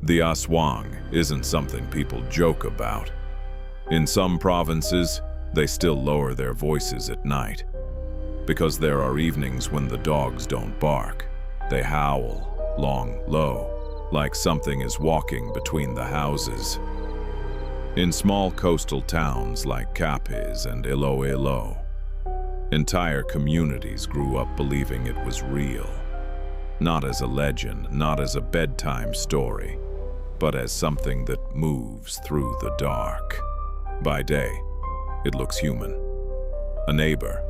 The Aswang isn't something people joke about. In some provinces, they still lower their voices at night. Because there are evenings when the dogs don't bark. They howl, long, low, like something is walking between the houses. In small coastal towns like Capiz and Iloilo, entire communities grew up believing it was real. Not as a legend, not as a bedtime story, but as something that moves through the dark. By day, it looks human. A neighbor,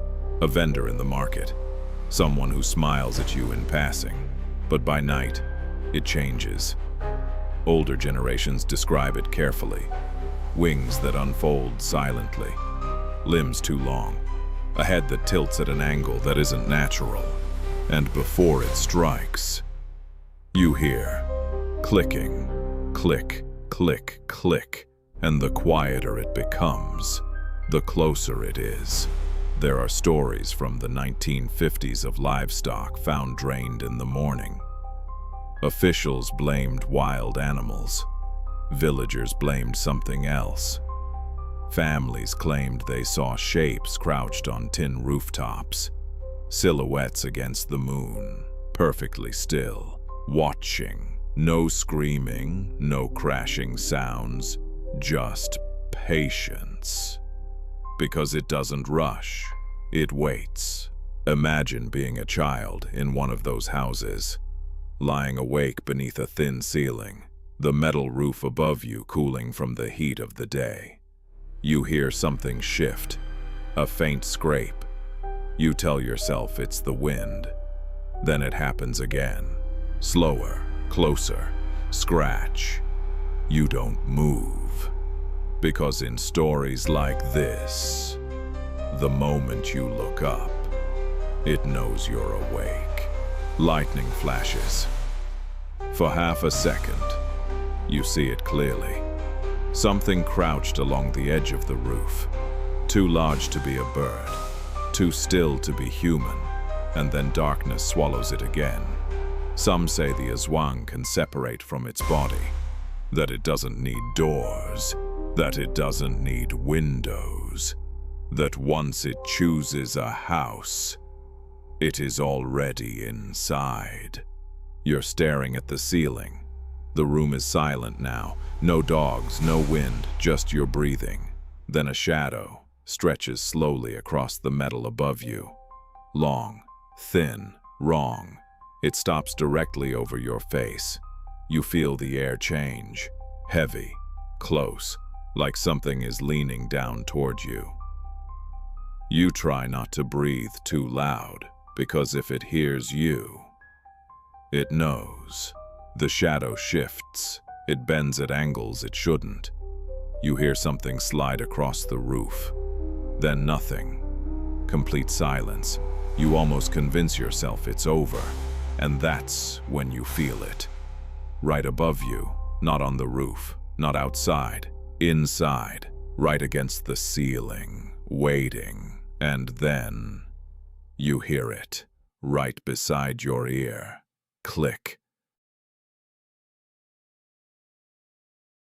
a vendor in the market, someone who smiles at you in passing. But by night, it changes. Older generations describe it carefully. Wings that unfold silently, limbs too long, a head that tilts at an angle that isn't natural. And before it strikes, you hear clicking, click, click, click, and the quieter it becomes, the closer it is. There are stories from the 1950s of livestock found drained in the morning. Officials blamed wild animals. Villagers blamed something else. Families claimed they saw shapes crouched on tin rooftops, silhouettes against the moon, perfectly still, watching. No screaming, no crashing sounds, just patience. Because it doesn't rush, it waits. Imagine being a child in one of those houses, lying awake beneath a thin ceiling, the metal roof above you cooling from the heat of the day. You hear something shift, a faint scrape. You tell yourself it's the wind. Then it happens again, slower, closer, scratch. You don't move. Because in stories like this, the moment you look up, it knows you're awake. Lightning flashes. For half a second, you see it clearly. Something crouched along the edge of the roof, too large to be a bird, too still to be human, and then darkness swallows it again. Some say the Aswang can separate from its body, that it doesn't need doors, that it doesn't need windows, that once it chooses a house, it is already inside. You're staring at the ceiling. The room is silent now. No dogs, no wind, just your breathing. Then a shadow stretches slowly across the metal above you. Long, thin, wrong. It stops directly over your face. You feel the air change. Heavy, close, like something is leaning down toward you. You try not to breathe too loud, because if it hears you, it knows. The shadow shifts. It bends at angles it shouldn't. You hear something slide across the roof. Then nothing. Complete silence. You almost convince yourself it's over. And that's when you feel it. Right above you, not on the roof, not outside, inside, right against the ceiling, waiting. And then you hear it, right beside your ear. Click,